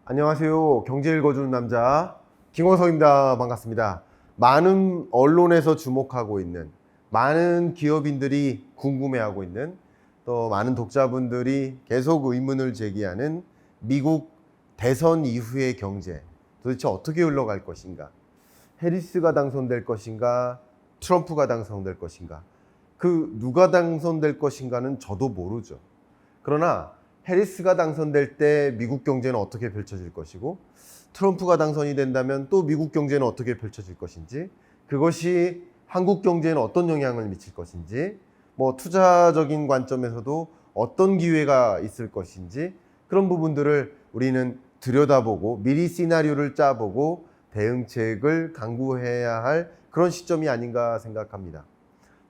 안녕하세요. 경제 읽어주는 남자 김광석입니다. 반갑습니다. 많은 언론에서 주목하고 있는, 많은 기업인들이 궁금해하고 있는, 또 많은 독자분들이 계속 의문을 제기하는 미국 대선 이후의 경제, 도대체 어떻게 흘러갈 것인가? 해리스가 당선될 것인가? 트럼프가 당선될 것인가? 그 누가 당선될 것인가는 저도 모르죠. 그러나 해리스가 당선될 때 미국 경제는 어떻게 펼쳐질 것이고, 트럼프가 당선이 된다면 또 미국 경제는 어떻게 펼쳐질 것인지, 그것이 한국 경제에는 어떤 영향을 미칠 것인지, 투자적인 관점에서도 어떤 기회가 있을 것인지, 그런 부분들을 우리는 들여다보고 미리 시나리오를 짜보고 대응책을 강구해야 할 그런 시점이 아닌가 생각합니다.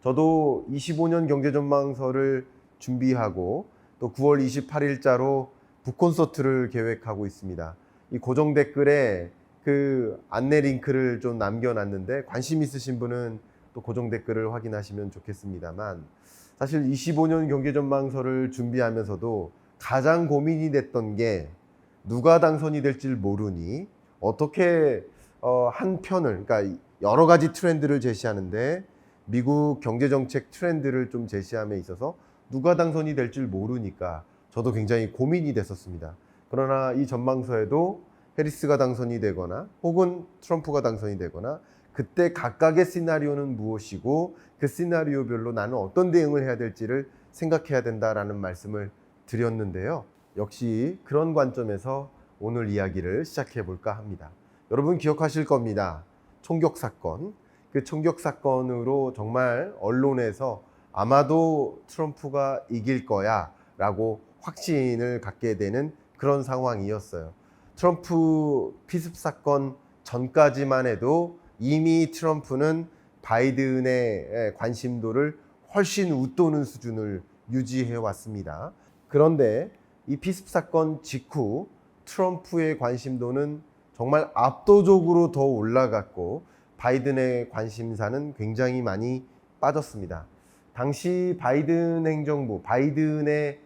저도 25년 경제전망서를 준비하고 또 9월 28일자로 북콘서트를 계획하고 있습니다. 이 고정 댓글에 그 안내 링크를 좀 남겨놨는데, 관심 있으신 분은 또 고정 댓글을 확인하시면 좋겠습니다만, 사실 25년 경제전망서를 준비하면서도 가장 고민이 됐던 게, 누가 당선이 될지 모르니 어떻게 한 편을, 그러니까 여러 가지 트렌드를 제시하는데 미국 경제정책 트렌드를 좀 제시함에 있어서 누가 당선이 될지 모르니까 저도 굉장히 고민이 됐었습니다. 그러나 이 전망서에도 해리스가 당선이 되거나 혹은 트럼프가 당선이 되거나, 그때 각각의 시나리오는 무엇이고 그 시나리오별로 나는 어떤 대응을 해야 될지를 생각해야 된다라는 말씀을 드렸는데요. 역시 그런 관점에서 오늘 이야기를 시작해 볼까 합니다. 여러분 기억하실 겁니다. 총격 사건. 그 총격 사건으로 정말 언론에서 아마도 트럼프가 이길 거야 라고 확신을 갖게 되는 그런 상황이었어요. 트럼프 피습 사건 전까지만 해도 이미 트럼프는 바이든의 관심도를 훨씬 웃도는 수준을 유지해 왔습니다. 그런데 이 피습 사건 직후 트럼프의 관심도는 정말 압도적으로 더 올라갔고, 바이든의 관심사는 굉장히 많이 빠졌습니다. 당시 바이든 행정부, 바이든의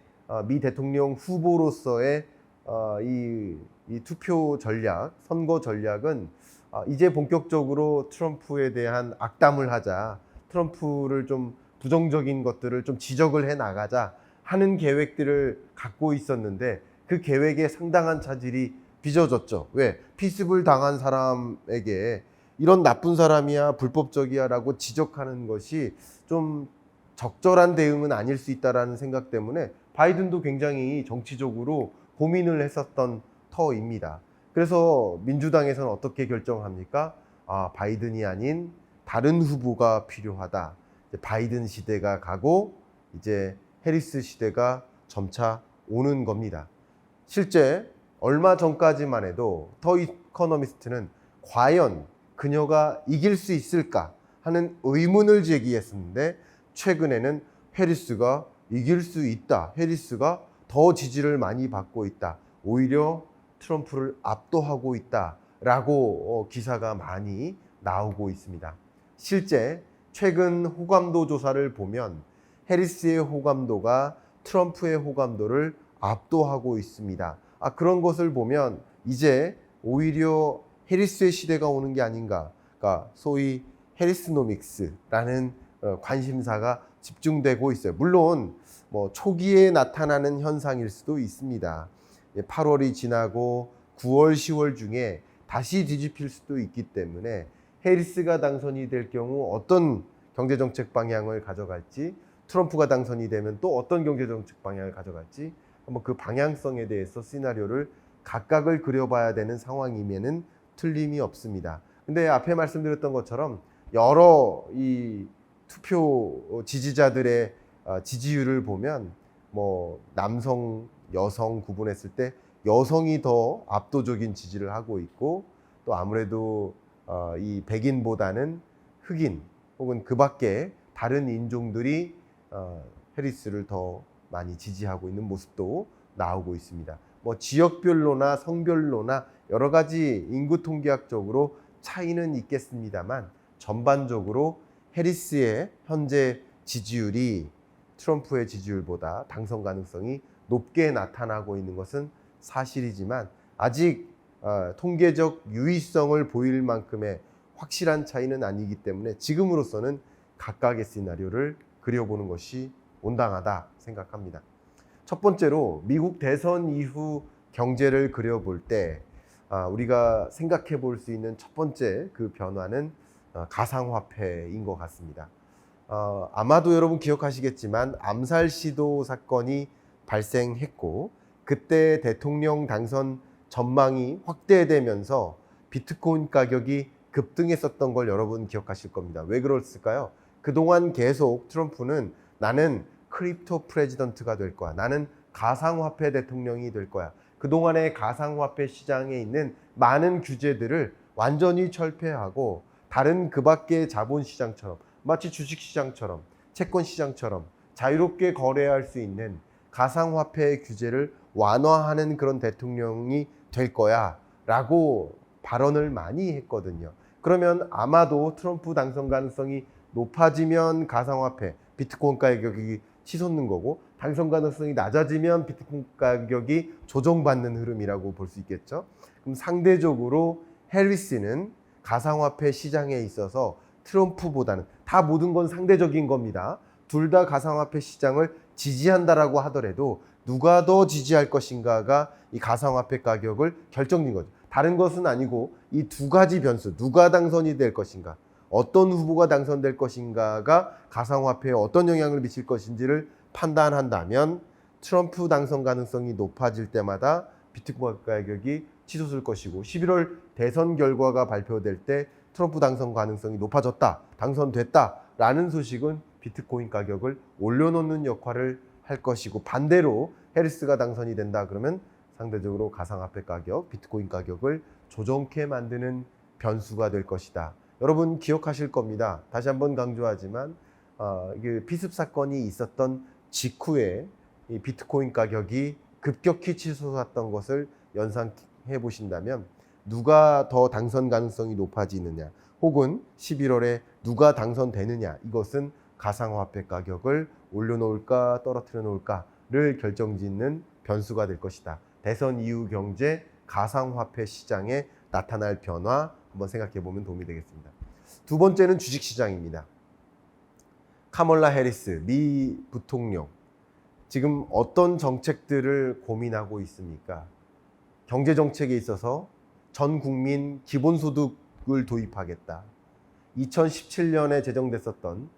미 대통령 후보로서의 이 투표 전략, 선거 전략은 이제 본격적으로 트럼프에 대한 악담을 하자, 트럼프를 좀 부정적인 것들을 좀 지적을 해 나가자 하는 계획들을 갖고 있었는데, 그 계획에 상당한 차질이 빚어졌죠. 왜? 피습을 당한 사람에게 이런 나쁜 사람이야, 불법적이야 라고 지적하는 것이 좀 적절한 대응은 아닐 수 있다는 생각 때문에 바이든도 굉장히 정치적으로 고민을 했었던 터입니다. 그래서 민주당에서는 어떻게 결정합니까? 바이든이 아닌 다른 후보가 필요하다. 이제 바이든 시대가 가고 이제 해리스 시대가 점차 오는 겁니다. 실제 얼마 전까지만 해도 더 이코노미스트는 과연 그녀가 이길 수 있을까 하는 의문을 제기했었는데, 최근에는 해리스가 이길 수 있다, 해리스가 더 지지를 많이 받고 있다, 오히려 트럼프를 압도하고 있다라고 기사가 많이 나오고 있습니다. 실제 최근 호감도 조사를 보면 해리스의 호감도가 트럼프의 호감도를 압도하고 있습니다. 그런 것을 보면 이제 오히려 해리스의 시대가 오는 게 아닌가, 그러니까 소위 해리스노믹스라는 관심사가 집중되고 있어요. 물론 초기에 나타나는 현상일 수도 있습니다. 8월이 지나고 9월, 10월 중에 다시 뒤집힐 수도 있기 때문에 해리스가 당선이 될 경우 어떤 경제정책 방향을 가져갈지, 트럼프가 당선이 되면 또 어떤 경제정책 방향을 가져갈지, 한번 그 방향성에 대해서 시나리오를 각각을 그려봐야 되는 상황이면은 틀림이 없습니다. 근데 앞에 말씀드렸던 것처럼 여러 이 투표 지지자들의 지지율을 보면 남성, 여성 구분했을 때 여성이 더 압도적인 지지를 하고 있고, 또 아무래도 이 백인보다는 흑인 혹은 그 밖에 다른 인종들이 해리스를 더 많이 지지하고 있는 모습도 나오고 있습니다. 지역별로나 성별로나 여러 가지 인구 통계학적으로 차이는 있겠습니다만, 전반적으로 해리스의 현재 지지율이 트럼프의 지지율보다 당선 가능성이 높게 나타나고 있는 것은 사실이지만 아직 통계적 유의성을 보일 만큼의 확실한 차이는 아니기 때문에 지금으로서는 각각의 시나리오를 그려보는 것이 온당하다 생각합니다. 첫 번째로 미국 대선 이후 경제를 그려볼 때 우리가 생각해 볼 수 있는 첫 번째 그 변화는 가상화폐인 것 같습니다. 아마도 여러분 기억하시겠지만 암살 시도 사건이 발생했고 그때 대통령 당선 전망이 확대되면서 비트코인 가격이 급등했었던 걸 여러분 기억하실 겁니다. 왜 그랬을까요? 그동안 계속 트럼프는 나는 크립토 프레지던트가 될 거야. 나는 가상화폐 대통령이 될 거야. 그동안의 가상화폐 시장에 있는 많은 규제들을 완전히 철폐하고 다른 그 밖의 자본시장처럼 마치 주식시장처럼 채권시장처럼 자유롭게 거래할 수 있는 가상화폐 규제를 완화하는 그런 대통령이 될 거야 라고 발언을 많이 했거든요. 그러면 아마도 트럼프 당선 가능성이 높아지면 가상화폐, 비트코인 가격이 치솟는 거고 당선 가능성이 낮아지면 비트코인 가격이 조정받는 흐름이라고 볼 수 있겠죠. 그럼 상대적으로 해리스는 가상화폐 시장에 있어서 트럼프보다는 다 모든 건 상대적인 겁니다. 둘 다 가상화폐 시장을 지지한다라고 하더라도 누가 더 지지할 것인가가 이 가상화폐 가격을 결정짓는 거죠. 다른 것은 아니고 이 두 가지 변수, 누가 당선이 될 것인가, 어떤 후보가 당선될 것인가가 가상화폐에 어떤 영향을 미칠 것인지를 판단한다면 트럼프 당선 가능성이 높아질 때마다 비트코인 가격이 치솟을 것이고 11월 대선 결과가 발표될 때 트럼프 당선 가능성이 높아졌다, 당선됐다 라는 소식은 비트코인 가격을 올려놓는 역할을 할 것이고 반대로 해리스가 당선이 된다 그러면 상대적으로 가상화폐 가격, 비트코인 가격을 조정케 만드는 변수가 될 것이다. 여러분 기억하실 겁니다. 다시 한번 강조하지만 이게 피습 사건이 있었던 직후에 이 비트코인 가격이 급격히 치솟았던 것을 연상해 보신다면 누가 더 당선 가능성이 높아지느냐 혹은 11월에 누가 당선되느냐 이것은 가상화폐 가격을 올려놓을까 떨어뜨려 놓을까를 결정짓는 변수가 될 것이다. 대선 이후 경제 가상화폐 시장에 나타날 변화 한번 생각해 보면 도움이 되겠습니다. 두 번째는 주식시장입니다. 카멀라 해리스 미 부통령 지금 어떤 정책들을 고민하고 있습니까? 경제정책에 있어서 전 국민 기본소득을 도입하겠다. 2017년에 제정됐었던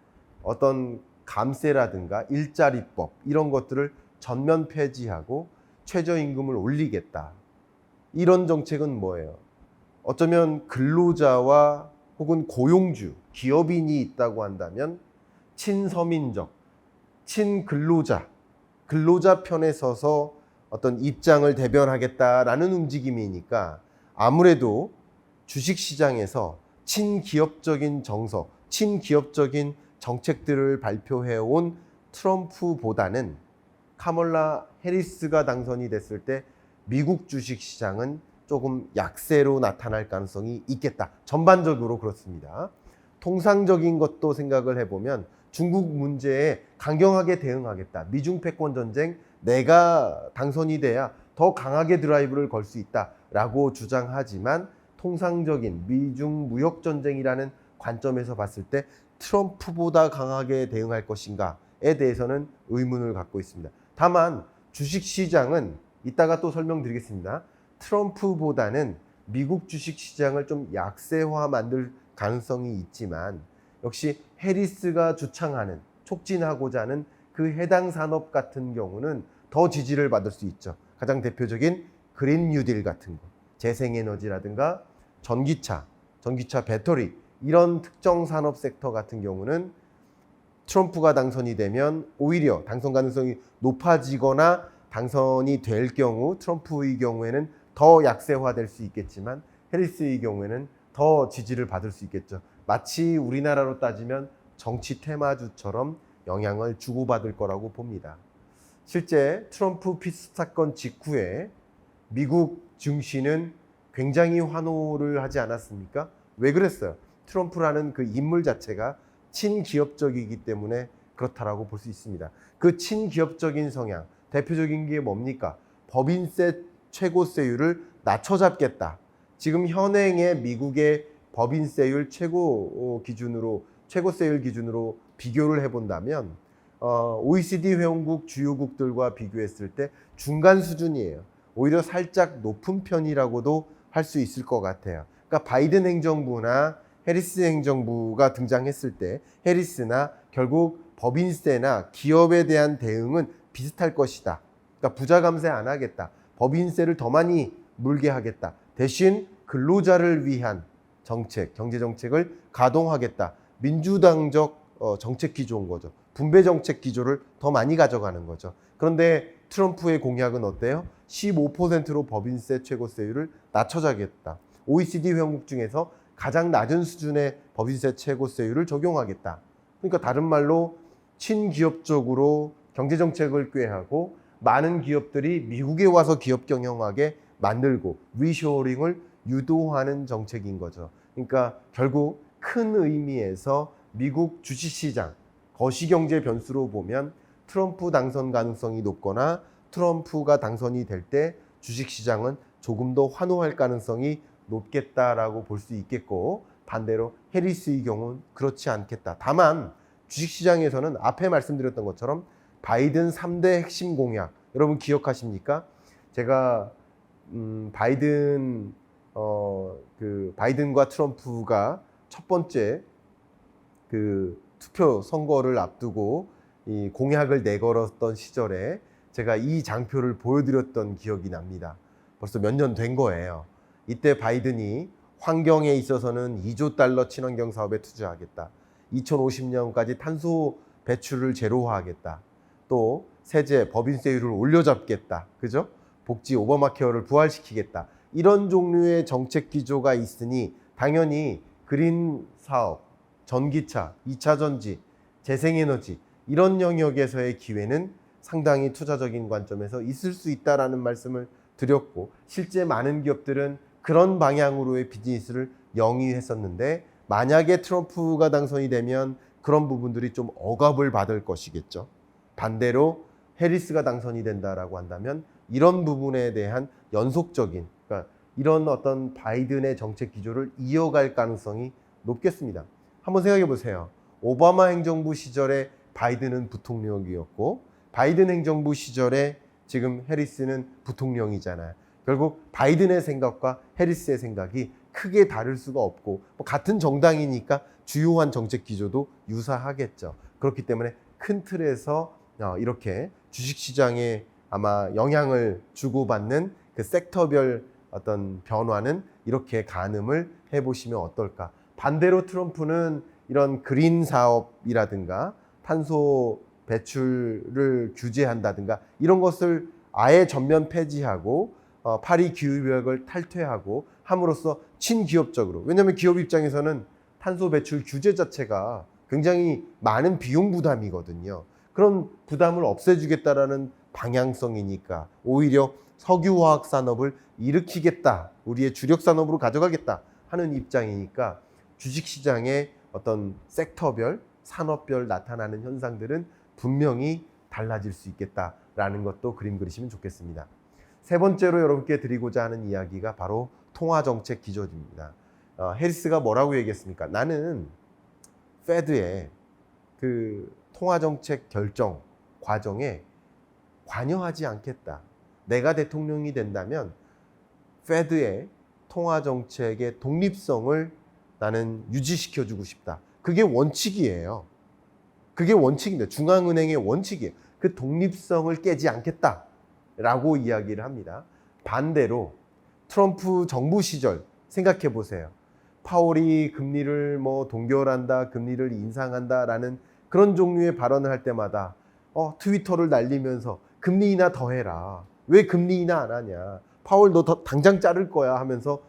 어떤 감세라든가 일자리법 이런 것들을 전면 폐지하고 최저임금을 올리겠다. 이런 정책은 뭐예요? 어쩌면 근로자와 혹은 고용주, 기업인이 있다고 한다면 친서민적, 친근로자, 근로자 편에 서서 어떤 입장을 대변하겠다라는 움직임이니까 아무래도 주식시장에서 친기업적인 정서, 친기업적인 정책들을 발표해온 트럼프보다는 카멀라 해리스가 당선이 됐을 때 미국 주식시장은 조금 약세로 나타날 가능성이 있겠다. 전반적으로 그렇습니다. 통상적인 것도 생각을 해보면 중국 문제에 강경하게 대응하겠다. 미중 패권 전쟁 내가 당선이 돼야 더 강하게 드라이브를 걸 수 있다라고 주장하지만 통상적인 미중 무역 전쟁이라는 관점에서 봤을 때 트럼프보다 강하게 대응할 것인가에 대해서는 의문을 갖고 있습니다. 다만 주식시장은 이따가 또 설명드리겠습니다. 트럼프보다는 미국 주식시장을 좀 약세화 만들 가능성이 있지만 역시 해리스가 주창하는 촉진하고자 하는 그 해당 산업 같은 경우는 더 지지를 받을 수 있죠. 가장 대표적인 그린 뉴딜 같은 거, 재생에너지라든가 전기차 배터리 이런 특정 산업 섹터 같은 경우는 트럼프가 당선이 되면 오히려 당선 가능성이 높아지거나 당선이 될 경우 트럼프의 경우에는 더 약세화될 수 있겠지만 해리스의 경우에는 더 지지를 받을 수 있겠죠. 마치 우리나라로 따지면 정치 테마주처럼 영향을 주고받을 거라고 봅니다. 실제 트럼프 피습 사건 직후에 미국 증시는 굉장히 환호를 하지 않았습니까? 왜 그랬어요? 트럼프라는 그 인물 자체가 친기업적이기 때문에 그렇다라고 볼 수 있습니다. 그 친기업적인 성향, 대표적인 게 뭡니까? 법인세 최고세율을 낮춰잡겠다. 지금 현행의 미국의 법인세율 최고세율 기준으로 비교를 해본다면 OECD 회원국 주요국들과 비교했을 때 중간 수준이에요. 오히려 살짝 높은 편이라고도 할 수 있을 것 같아요. 그러니까 바이든 행정부나 해리스 행정부가 등장했을 때 해리스나 결국 법인세나 기업에 대한 대응은 비슷할 것이다. 그러니까 부자 감세 안 하겠다. 법인세를 더 많이 물게 하겠다. 대신 근로자를 위한 정책, 경제 정책을 가동하겠다. 민주당적 정책 기조인 거죠. 분배 정책 기조를 더 많이 가져가는 거죠. 그런데 트럼프의 공약은 어때요? 15%로 법인세 최고세율을 낮춰자겠다. OECD 회원국 중에서 가장 낮은 수준의 법인세 최고세율을 적용하겠다. 그러니까 다른 말로 친기업적으로 경제정책을 꾀하고 많은 기업들이 미국에 와서 기업 경영하게 만들고 리쇼어링을 유도하는 정책인 거죠. 그러니까 결국 큰 의미에서 미국 주식시장, 거시경제 변수로 보면 트럼프 당선 가능성이 높거나 트럼프가 당선이 될 때 주식시장은 조금 더 환호할 가능성이 높겠다라고 볼 수 있겠고 반대로 해리스의 경우는 그렇지 않겠다. 다만 주식시장에서는 앞에 말씀드렸던 것처럼 바이든 3대 핵심 공약 여러분 기억하십니까? 제가 바이든과 트럼프가 첫 번째 그 투표 선거를 앞두고 이 공약을 내걸었던 시절에 제가 이 장표를 보여드렸던 기억이 납니다. 벌써 몇 년 된 거예요. 이때 바이든이 환경에 있어서는 2조 달러 친환경 사업에 투자하겠다. 2050년까지 탄소 배출을 제로화하겠다. 또 세제, 법인세율을 올려잡겠다. 그죠? 복지 오바마 케어를 부활시키겠다. 이런 종류의 정책 기조가 있으니 당연히 그린 사업, 전기차, 2차 전지, 재생에너지 이런 영역에서의 기회는 상당히 투자적인 관점에서 있을 수 있다라는 말씀을 드렸고 실제 많은 기업들은 그런 방향으로의 비즈니스를 영위했었는데 만약에 트럼프가 당선이 되면 그런 부분들이 좀 억압을 받을 것이겠죠. 반대로 해리스가 당선이 된다라고 한다면 이런 부분에 대한 연속적인 그러니까 이런 어떤 바이든의 정책 기조를 이어갈 가능성이 높겠습니다. 한번 생각해 보세요. 오바마 행정부 시절에 바이든은 부통령이었고 바이든 행정부 시절에 지금 해리스는 부통령이잖아요. 결국 바이든의 생각과 해리스의 생각이 크게 다를 수가 없고 같은 정당이니까 주요한 정책 기조도 유사하겠죠. 그렇기 때문에 큰 틀에서 이렇게 주식시장에 아마 영향을 주고받는 그 섹터별 어떤 변화는 이렇게 가늠을 해보시면 어떨까. 반대로 트럼프는 이런 그린 사업이라든가 탄소 배출을 규제한다든가 이런 것을 아예 전면 폐지하고 파리 기후협약을 탈퇴하고 함으로써 친기업적으로 왜냐하면 기업 입장에서는 탄소 배출 규제 자체가 굉장히 많은 비용 부담이거든요. 그런 부담을 없애주겠다라는 방향성이니까 오히려 석유화학 산업을 일으키겠다. 우리의 주력 산업으로 가져가겠다 하는 입장이니까 주식시장의 어떤 섹터별, 산업별 나타나는 현상들은 분명히 달라질 수 있겠다라는 것도 그림 그리시면 좋겠습니다. 세 번째로 여러분께 드리고자 하는 이야기가 바로 통화정책 기조입니다. 해리스가 뭐라고 얘기했습니까? 나는 페드의 그 통화정책 결정 과정에 관여하지 않겠다. 내가 대통령이 된다면 페드의 통화정책의 독립성을 나는 유지시켜주고 싶다. 그게 원칙이에요. 그게 원칙입니다. 중앙은행의 원칙이에요. 그 독립성을 깨지 않겠다라고 이야기를 합니다. 반대로 트럼프 정부 시절 생각해 보세요. 파월이 금리를 동결한다, 금리를 인상한다라는 그런 종류의 발언을 할 때마다 트위터를 날리면서 금리 인하 더 해라. 왜 금리 인하 안 하냐. 파월 너 당장 자를 거야 하면서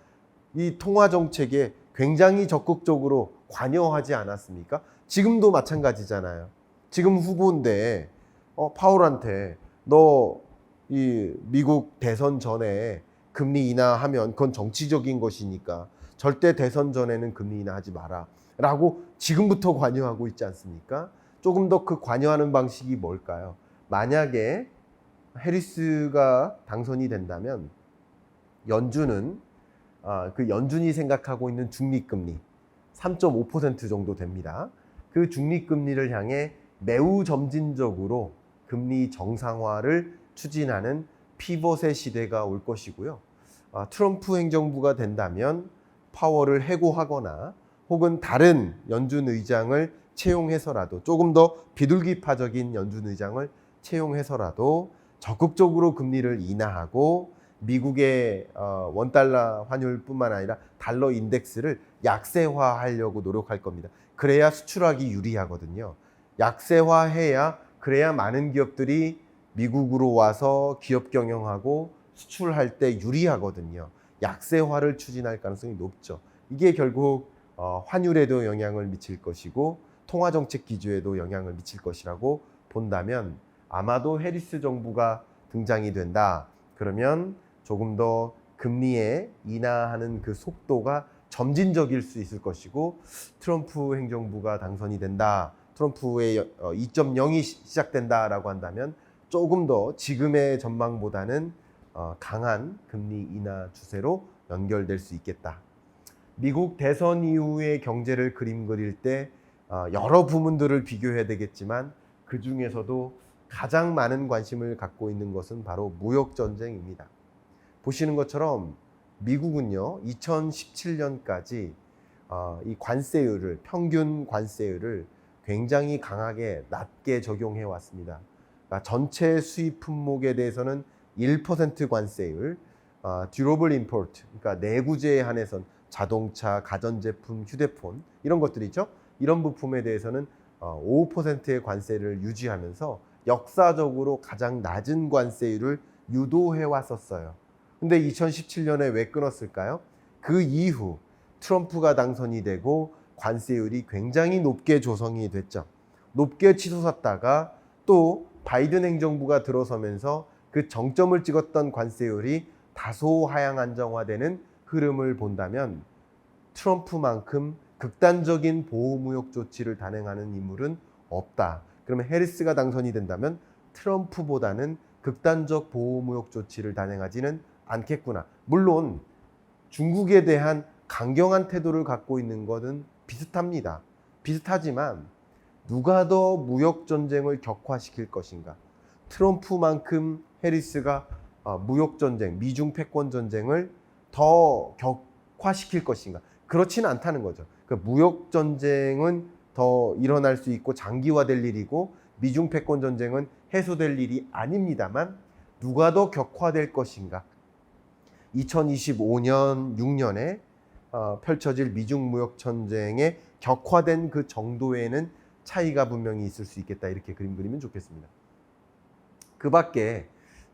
이 통화 정책에 굉장히 적극적으로 관여하지 않았습니까? 지금도 마찬가지잖아요. 지금 후보인데 파월한테 너 이 미국 대선 전에 금리 인하하면 그건 정치적인 것이니까 절대 대선 전에는 금리 인하하지 마라 라고 지금부터 관여하고 있지 않습니까? 조금 더 그 관여하는 방식이 뭘까요? 만약에 해리스가 당선이 된다면 연준은 그 연준이 생각하고 있는 중립금리 3.5% 정도 됩니다. 그 중립금리를 향해 매우 점진적으로 금리 정상화를 추진하는 피벗의 시대가 올 것이고요. 트럼프 행정부가 된다면 파월을 해고하거나 혹은 다른 연준 의장을 채용해서라도 조금 더 비둘기파적인 연준 의장을 채용해서라도 적극적으로 금리를 인하하고 미국의 원달러 환율뿐만 아니라 달러 인덱스를 약세화하려고 노력할 겁니다. 그래야 수출하기 유리하거든요. 약세화해야 그래야 많은 기업들이 미국으로 와서 기업 경영하고 수출할 때 유리하거든요. 약세화를 추진할 가능성이 높죠. 이게 결국 환율에도 영향을 미칠 것이고 통화정책 기조에도 영향을 미칠 것이라고 본다면 아마도 해리스 정부가 등장이 된다. 그러면 조금 더 금리에 인하하는 그 속도가 점진적일 수 있을 것이고 트럼프 행정부가 당선이 된다. 트럼프의 2.0이 시작된다라고 한다면 조금 더 지금의 전망보다는 강한 금리 인하 추세로 연결될 수 있겠다. 미국 대선 이후의 경제를 그릴 때 여러 부문들을 비교해야 되겠지만 그 중에서도 가장 많은 관심을 갖고 있는 것은 바로 무역 전쟁입니다. 보시는 것처럼 미국은요 2017년까지 이 관세율을 평균 관세율을 굉장히 강하게 낮게 적용해 왔습니다. 그러니까 전체 수입 품목에 대해서는 1% 관세율, 듀러블 임포트, 그러니까 내구재에 한해선 자동차, 가전제품, 휴대폰 이런 것들이죠. 이런 부품에 대해서는 5%의 관세를 유지하면서 역사적으로 가장 낮은 관세율을 유도해 왔었어요. 근데 2017년에 왜 끊었을까요? 그 이후 트럼프가 당선이 되고 관세율이 굉장히 높게 조성이 됐죠. 높게 치솟았다가 또 바이든 행정부가 들어서면서 그 정점을 찍었던 관세율이 다소 하향 안정화되는 흐름을 본다면 트럼프만큼 극단적인 보호무역 조치를 단행하는 인물은 없다. 그러면 해리스가 당선이 된다면 트럼프보다는 극단적 보호무역 조치를 단행하지는 않겠구나. 물론 중국에 대한 강경한 태도를 갖고 있는 것은 비슷합니다. 비슷하지만 누가 더 무역 전쟁을 격화시킬 것인가? 트럼프만큼 해리스가 무역 전쟁, 미중 패권 전쟁을 더 격화시킬 것인가? 그렇지는 않다는 거죠. 그러니까 무역 전쟁은 더 일어날 수 있고 장기화될 일이고 미중 패권 전쟁은 해소될 일이 아닙니다만 누가 더 격화될 것인가? 2025년, 6년에 펼쳐질 미중 무역 전쟁의 격화된 그 정도에는 차이가 분명히 있을 수 있겠다. 이렇게 그림 그리면 좋겠습니다. 그 밖에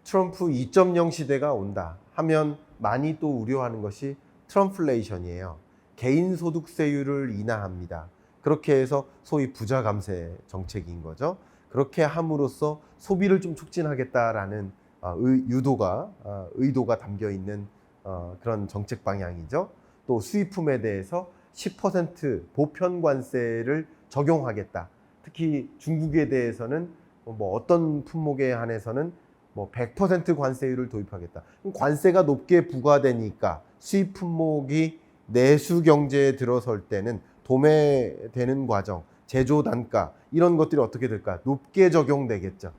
트럼프 2.0 시대가 온다 하면 많이 또 우려하는 것이 트럼플레이션이에요. 개인 소득세율을 인하합니다. 그렇게 해서 소위 부자 감세 정책인 거죠. 그렇게 함으로써 소비를 좀 촉진하겠다라는 의도가 담겨 있는 그런 정책 방향이죠. 또 수입품에 대해서 10% 보편 관세를 적용하겠다. 특히 중국에 대해서는 뭐 어떤 품목에 한해서는 뭐 100% 관세율을 도입하겠다. 관세가 높게 부과되니까 수입 품목이 내수 경제에 들어설 때는 도매되는 과정, 제조 단가 이런 것들이 어떻게 될까? 높게 적용되겠죠.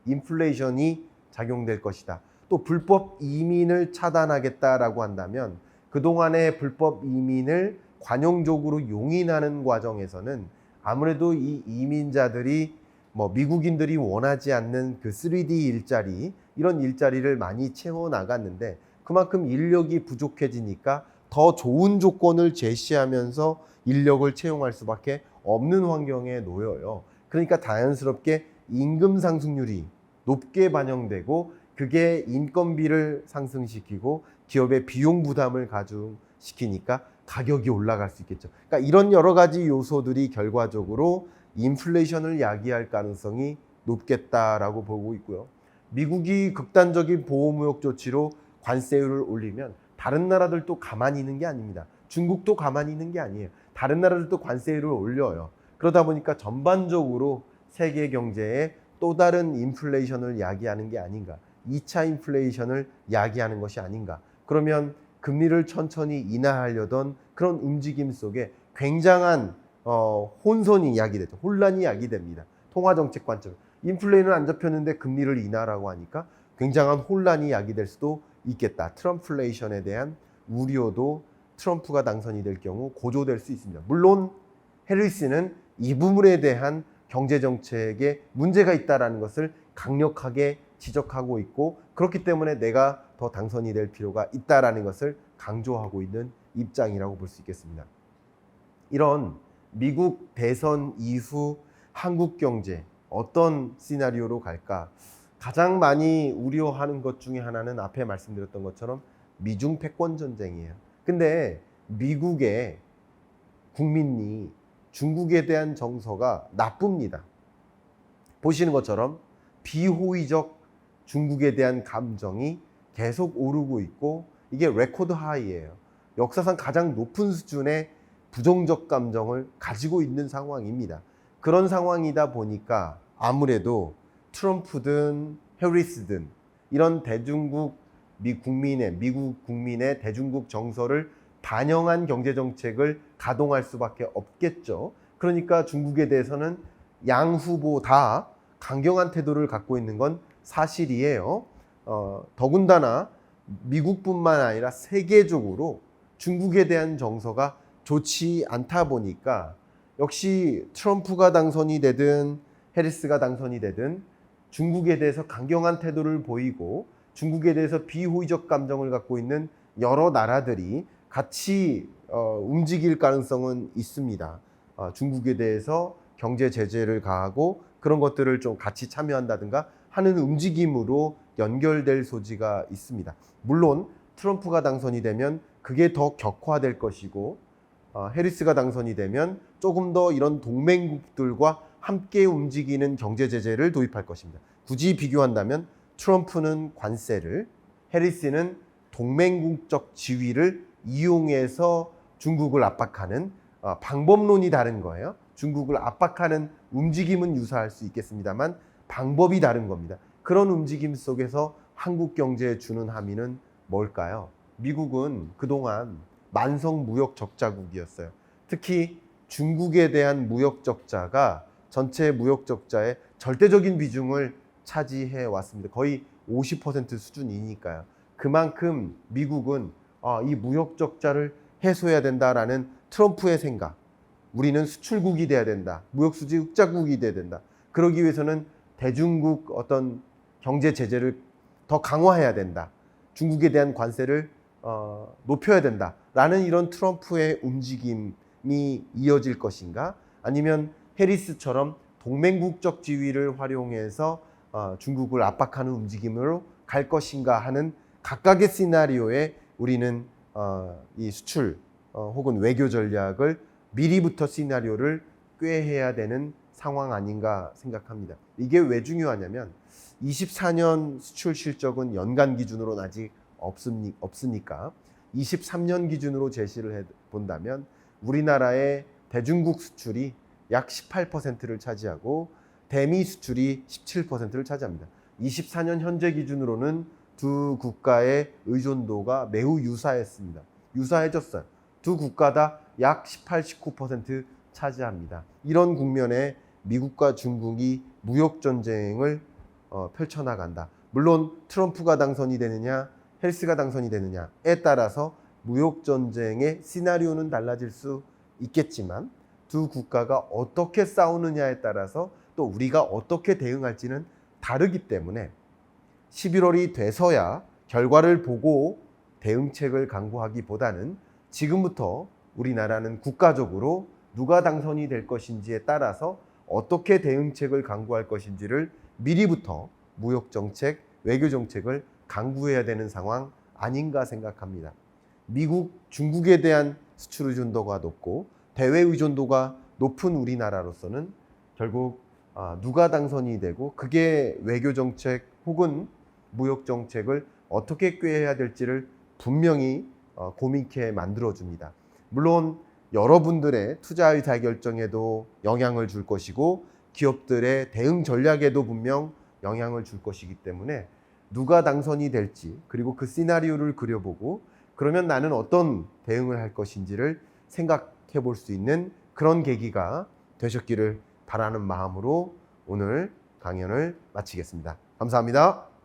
인플레이션이 작용될 것이다. 또 불법 이민을 차단하겠다라고 한다면 그동안의 불법 이민을 관용적으로 용인하는 과정에서는 아무래도 이 이민자들이 뭐 미국인들이 원하지 않는 그 3D 일자리 이런 일자리를 많이 채워 나갔는데 그만큼 인력이 부족해지니까 더 좋은 조건을 제시하면서 인력을 채용할 수밖에 없는 환경에 놓여요. 그러니까 자연스럽게 임금 상승률이 높게 반영되고 그게 인건비를 상승시키고 기업의 비용 부담을 가중시키니까 가격이 올라갈 수 있겠죠. 그러니까 이런 여러 가지 요소들이 결과적으로 인플레이션을 야기할 가능성이 높겠다라고 보고 있고요. 미국이 극단적인 보호무역 조치로 관세율을 올리면 다른 나라들도 가만히 있는 게 아닙니다. 중국도 가만히 있는 게 아니에요. 다른 나라들도 관세율을 올려요. 그러다 보니까 전반적으로 세계 경제의 또 다른 인플레이션을 야기하는 게 아닌가, 2차 인플레이션을 야기하는 것이 아닌가. 그러면 금리를 천천히 인하하려던 그런 움직임 속에 굉장한 혼선이 야기되죠. 혼란이 야기됩니다. 통화정책 관점. 인플레는 안 잡혔는데 금리를 인하라고 하니까 굉장한 혼란이 야기될 수도 있겠다. 트럼플레이션에 대한 우려도 트럼프가 당선이 될 경우 고조될 수 있습니다. 물론 해리스는 이 부분에 대한 경제정책에 문제가 있다는 것을 강력하게 지적하고 있고, 그렇기 때문에 내가 더 당선이 될 필요가 있다는 것을 강조하고 있는 입장이라고 볼 수 있겠습니다. 이런 미국 대선 이후 한국 경제 어떤 시나리오로 갈까? 가장 많이 우려하는 것 중에 하나는 앞에 말씀드렸던 것처럼 미중 패권 전쟁이에요. 근데 미국의 국민이 중국에 대한 정서가 나쁩니다. 보시는 것처럼 비호의적 중국에 대한 감정이 계속 오르고 있고, 이게 레코드 하이예요. 역사상 가장 높은 수준의 부정적 감정을 가지고 있는 상황입니다. 그런 상황이다 보니까 아무래도 트럼프든 해리스든 이런 미국 국민의 대중국 정서를 반영한 경제정책을 가동할 수밖에 없겠죠. 그러니까 중국에 대해서는 양 후보 다 강경한 태도를 갖고 있는 건 사실이에요. 더군다나 미국뿐만 아니라 세계적으로 중국에 대한 정서가 좋지 않다 보니까 역시 트럼프가 당선이 되든 해리스가 당선이 되든 중국에 대해서 강경한 태도를 보이고 중국에 대해서 비호의적 감정을 갖고 있는 여러 나라들이 같이 움직일 가능성은 있습니다. 중국에 대해서 경제 제재를 가하고 그런 것들을 좀 같이 참여한다든가 하는 움직임으로 연결될 소지가 있습니다. 물론 트럼프가 당선이 되면 그게 더 격화될 것이고, 해리스가 당선이 되면 조금 더 이런 동맹국들과 함께 움직이는 경제 제재를 도입할 것입니다. 굳이 비교한다면 트럼프는 관세를, 해리스는 동맹국적 지위를 이용해서 중국을 압박하는 방법론이 다른 거예요. 중국을 압박하는 움직임은 유사할 수 있겠습니다만 방법이 다른 겁니다. 그런 움직임 속에서 한국 경제에 주는 함의는 뭘까요? 미국은 그동안 만성 무역 적자국이었어요. 특히 중국에 대한 무역 적자가 전체 무역 적자의 절대적인 비중을 차지해 왔습니다. 거의 50% 수준이니까요. 그만큼 미국은 이 무역 적자를 해소해야 된다라는 트럼프의 생각, 우리는 수출국이 돼야 된다, 무역 수지 흑자국이 돼야 된다, 그러기 위해서는 대중국 어떤 경제 제재를 더 강화해야 된다, 중국에 대한 관세를 높여야 된다라는 이런 트럼프의 움직임이 이어질 것인가, 아니면 해리스처럼 동맹국적 지위를 활용해서 중국을 압박하는 움직임으로 갈 것인가 하는 각각의 시나리오에 우리는 이 수출 혹은 외교 전략을 미리부터 시나리오를 꾀해야 되는 상황 아닌가 생각합니다. 이게 왜 중요하냐면 24년 수출 실적은 연간 기준으로는 아직 없으니까 23년 기준으로 제시를 본다면 우리나라의 대중국 수출이 약 18%를 차지하고 대미 수출이 17%를 차지합니다. 24년 현재 기준으로는 두 국가의 의존도가 매우 유사해졌어요. 두 국가 다 약 18, 19% 차지합니다. 이런 국면에 미국과 중국이 무역 전쟁을 펼쳐나간다. 물론 트럼프가 당선이 되느냐 해리스가 당선이 되느냐에 따라서 무역 전쟁의 시나리오는 달라질 수 있겠지만 두 국가가 어떻게 싸우느냐에 따라서 또 우리가 어떻게 대응할지는 다르기 때문에 11월이 돼서야 결과를 보고 대응책을 강구하기보다는 지금부터 우리나라는 국가적으로 누가 당선이 될 것인지에 따라서 어떻게 대응책을 강구할 것인지를 미리부터 무역정책, 외교정책을 강구해야 되는 상황 아닌가 생각합니다. 미국, 중국에 대한 수출 의존도가 높고 대외 의존도가 높은 우리나라로서는 결국 누가 당선이 되고 그게 외교정책 혹은 무역정책을 어떻게 꾀해야 될지를 분명히 고민케 만들어줍니다. 물론 여러분들의 투자 의사결정에도 영향을 줄 것이고 기업들의 대응 전략에도 분명 영향을 줄 것이기 때문에 누가 당선이 될지, 그리고 그 시나리오를 그려보고 그러면 나는 어떤 대응을 할 것인지를 생각해 볼 수 있는 그런 계기가 되셨기를 바라는 마음으로 오늘 강연을 마치겠습니다. 감사합니다.